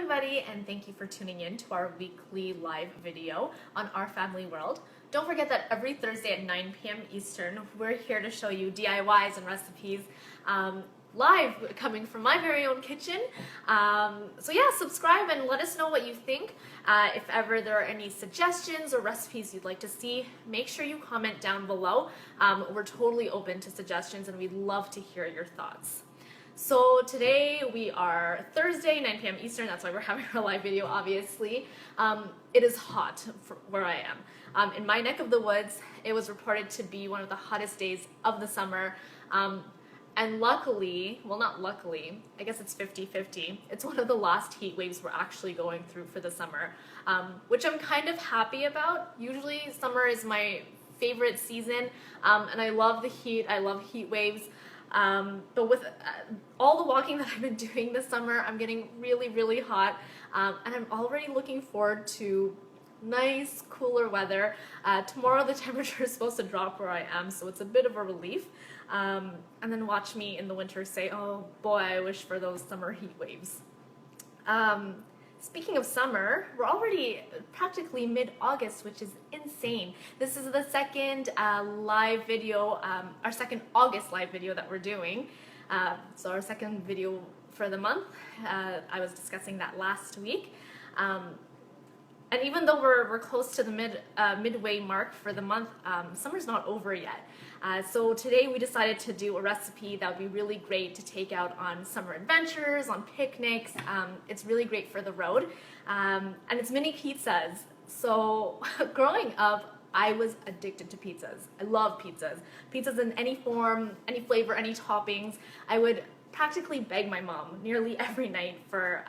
everybody, and thank you for tuning in to our weekly live video on Our Family World. Don't forget that every Thursday at 9 p.m. Eastern, we're here to show you DIYs and recipes live, coming from my very own kitchen. So yeah, subscribe and let us know what you think. If ever there are any suggestions or recipes you'd like to see, make sure you comment down below. We're totally open to suggestions and we'd love to hear your thoughts. So today we are Thursday, 9 p.m. Eastern, that's why we're having our live video, obviously. It is hot for where I am. In my neck of the woods, it was reported to be one of the hottest days of the summer. And luckily, well not luckily, I guess it's 50-50, it's one of the last heat waves we're actually going through for the summer, which I'm kind of happy about. Usually summer is my favorite season, and I love the heat, I love heat waves. But with all the walking that I've been doing this summer, I'm getting really hot, and I'm already looking forward to nice, cooler weather. Tomorrow the temperature is supposed to drop where I am, so it's a bit of a relief. And then watch me in the winter say, oh boy, I wish for those summer heat waves. Speaking of summer, we're already practically mid-August, which is insane. This is the second live video, our second August live video that we're doing. So our second video for the month. I was discussing that last week. And even though we're close to the midway mark for the month, summer's not over yet. So today we decided to do a recipe that would be really great to take out on summer adventures, on picnics. It's really great for the road. And it's mini pizzas. So growing up, I was addicted to pizzas. I love pizzas. Pizzas in any form, any flavor, any toppings. I would practically beg my mom nearly every night for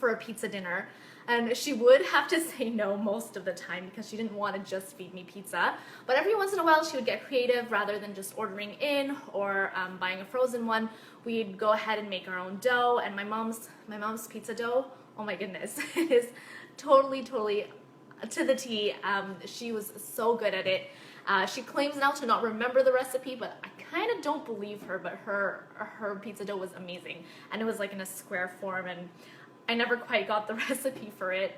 a pizza dinner. And she would have to say no most of the time because she didn't want to just feed me pizza. But every once in a while she would get creative. Rather than just ordering in or buying a frozen one, we'd go ahead and make our own dough. And my mom's pizza dough, oh my goodness, it is totally to the T. She was so good at it. She claims now to not remember the recipe, but I kind of don't believe her. But her pizza dough was amazing, and it was like in a square form, and I never quite got the recipe for it.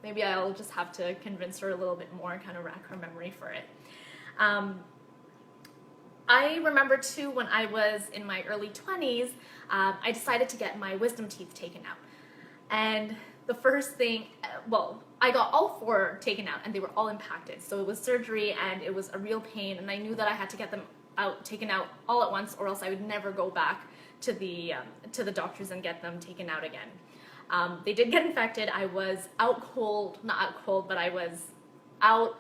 Maybe I'll just have to convince her a little bit more and kind of rack her memory for it. I remember too, when I was in my early 20s, I decided to get my wisdom teeth taken out. And the first thing, well, I got all 4 taken out and they were all impacted. So it was surgery and it was a real pain, and I knew that I had to get them taken out all at once, or else I would never go back to the doctors and get them taken out again. They did get infected. I was out cold, not out cold, but I was out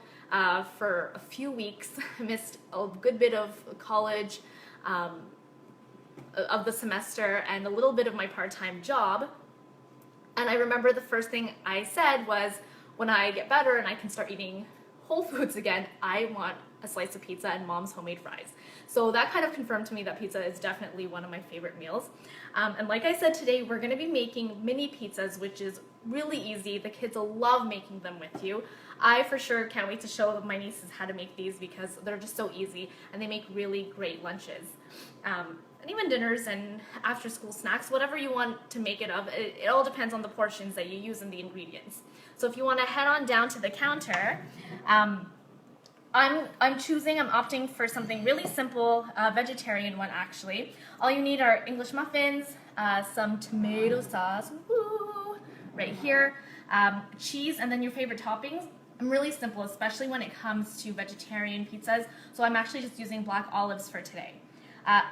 for a few weeks. I missed a good bit of college, of the semester, and a little bit of my part-time job. And I remember the first thing I said was, when I get better and I can start eating whole foods again, I want a slice of pizza and mom's homemade fries. So that kind of confirmed to me that pizza is definitely one of my favorite meals. And like I said, today we're going to be making mini pizzas, which is really easy. The kids will love making them with you. I for sure can't wait to show my nieces how to make these because they're just so easy and they make really great lunches. And even dinners and after school snacks, whatever you want to make it of, it all depends on the portions that you use and the ingredients. So if you want to head on down to the counter, I'm opting for something really simple, vegetarian one actually. All you need are English muffins, some tomato sauce, woo, right here, cheese, and then your favorite toppings. I'm really simple, especially when it comes to vegetarian pizzas, so I'm actually just using black olives for today.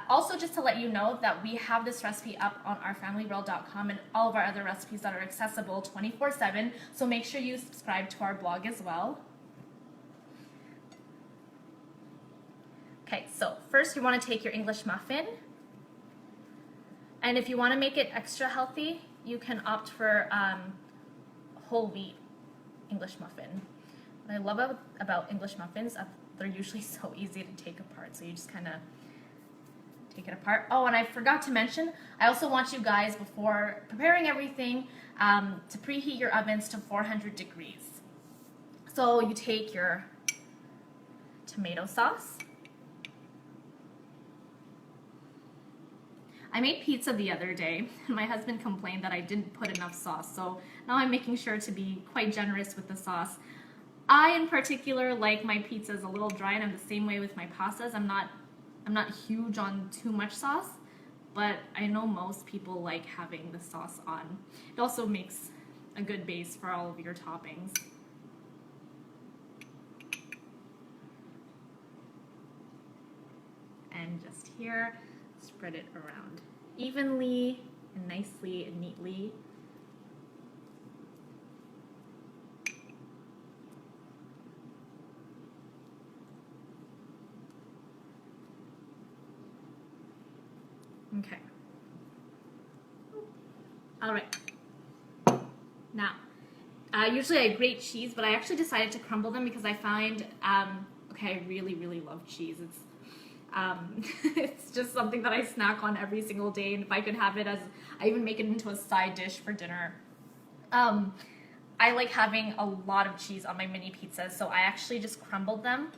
Also, just to let you know that we have this recipe up on ourfamilyworld.com and all of our other recipes that are accessible 24/7, so make sure you subscribe to our blog as well. Okay, so first you want to take your English muffin, and if you want to make it extra healthy, you can opt for whole wheat English muffin. What I love about English muffins, they're usually so easy to take apart, so you just kind of take it apart. Oh, and I forgot to mention, I also want you guys, before preparing everything, to preheat your ovens to 400 degrees. So you take your tomato sauce, I made pizza the other day, and my husband complained that I didn't put enough sauce, so now I'm making sure to be quite generous with the sauce. I, in particular, like my pizzas a little dry, and I'm the same way with my pastas. I'm not huge on too much sauce, but I know most people like having the sauce on. It also makes a good base for all of your toppings. And just here, spread it around evenly and nicely and neatly. Okay. All right. Now, usually I grate cheese, but I actually decided to crumble them because I find, okay, I really, really love cheese. It's just something that I snack on every single day, and if I could have it as, I even make it into a side dish for dinner. I like having a lot of cheese on my mini pizzas, so I actually just crumbled them.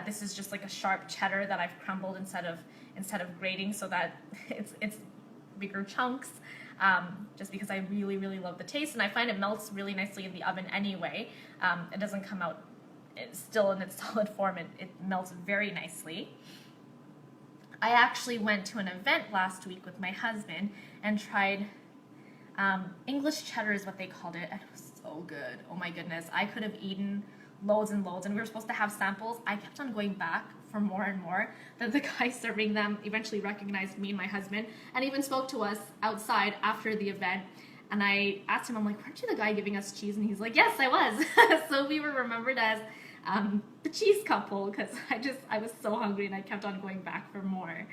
This is just like a sharp cheddar that I've crumbled instead of grating, so that it's bigger chunks. Just because I really, really love the taste, and I find it melts really nicely in the oven anyway. It doesn't come out still in its solid form. It melts very nicely. I actually went to an event last week with my husband and tried English cheddar is what they called it, and it was so good. Oh my goodness, I could have eaten loads and loads, and we were supposed to have samples. I kept on going back for more and more. Then the guy serving them eventually recognized me and my husband and even spoke to us outside after the event. And I asked him, I'm like, weren't you the guy giving us cheese? And he's like, yes, I was. So we were remembered as the cheese couple, because I was so hungry and I kept on going back for more.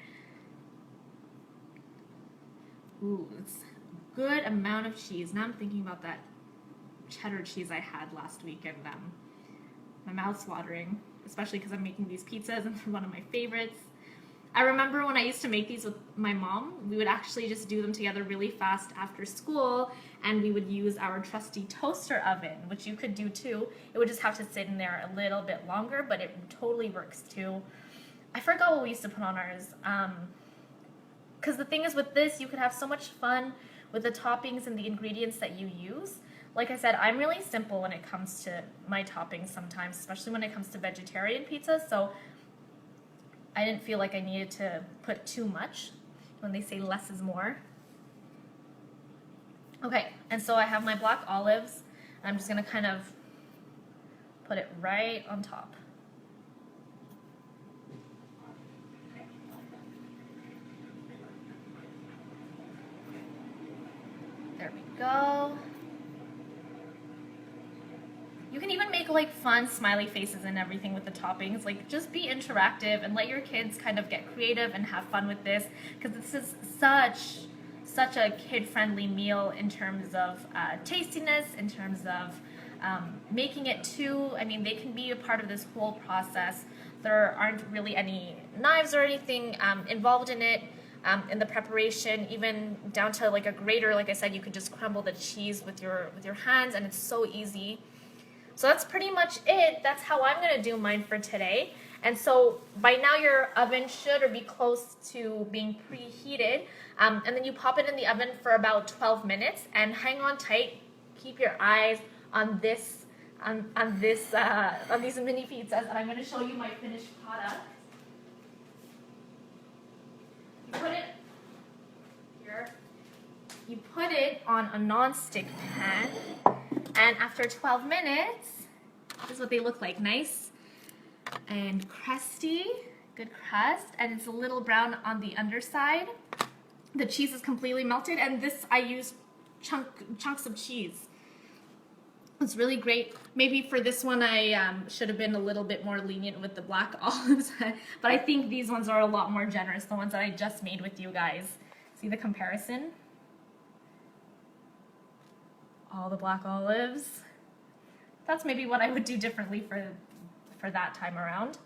Ooh, it's a good amount of cheese. Now I'm thinking about that cheddar cheese I had last week, and my mouth's watering, especially because I'm making these pizzas and they're one of my favorites. I remember when I used to make these with my mom, we would actually just do them together really fast after school, and we would use our trusty toaster oven, which you could do too. It would just have to sit in there a little bit longer, but it totally works too. I forgot what we used to put on ours. Because the thing is with this, you could have so much fun with the toppings and the ingredients that you use. Like I said, I'm really simple when it comes to my toppings sometimes, especially when it comes to vegetarian pizza, so I didn't feel like I needed to put too much when they say less is more. Okay, and so I have my black olives, and I'm just going to kind of put it right on top. There we go. You can even make like fun smiley faces and everything with the toppings. Like, just be interactive and let your kids kind of get creative and have fun with this, because this is such a kid-friendly meal in terms of tastiness, in terms of making it too. I mean, they can be a part of this whole process. There aren't really any knives or anything involved in it. In the preparation, even down to like a grater. Like I said, you could just crumble the cheese with your hands, and it's so easy. So that's pretty much it. That's how I'm going to do mine for today. And so by now your oven should or be close to being preheated. And then you pop it in the oven for about 12 minutes and hang on tight. Keep your eyes on this, on these mini pizzas. And I'm going to show you my finished product. You put it here. You put it on a non-stick pan. And after 12 minutes, this is what they look like. Nice and crusty, good crust, and it's a little brown on the underside. The cheese is completely melted, and this I use chunks of cheese. It's really great. Maybe for this one I should have been a little bit more lenient with the black olives, but I think these ones are a lot more generous, the ones that I just made with you guys. See the comparison? All the black olives. That's maybe what I would do differently for that time around.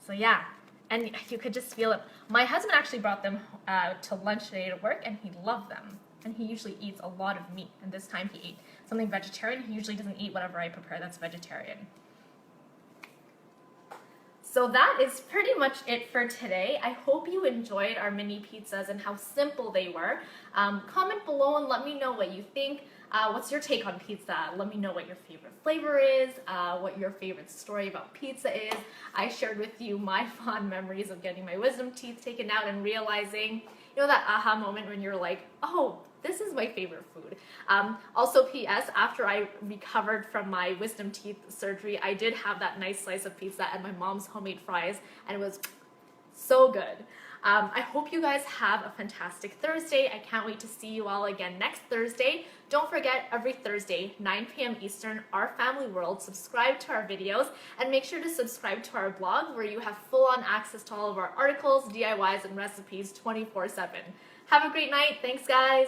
So yeah, and you could just feel it. My husband actually brought them to lunch today to work, and he loved them. And he usually eats a lot of meat, and this time he ate something vegetarian. He usually doesn't eat whatever I prepare that's vegetarian. So that is pretty much it for today. I hope you enjoyed our mini pizzas and how simple they were. Comment below and let me know what you think. What's your take on pizza? Let me know what your favorite flavor is, what your favorite story about pizza is. I shared with you my fond memories of getting my wisdom teeth taken out and realizing, you know, that aha moment when you're like, oh, this is my favorite food. Also, P.S., after I recovered from my wisdom teeth surgery, I did have that nice slice of pizza and my mom's homemade fries, and it was so good. I hope you guys have a fantastic Thursday. I can't wait to see you all again next Thursday. Don't forget, every Thursday, 9 p.m. Eastern, Our Family World, subscribe to our videos, and make sure to subscribe to our blog where you have full-on access to all of our articles, DIYs, and recipes 24/7. Have a great night. Thanks, guys.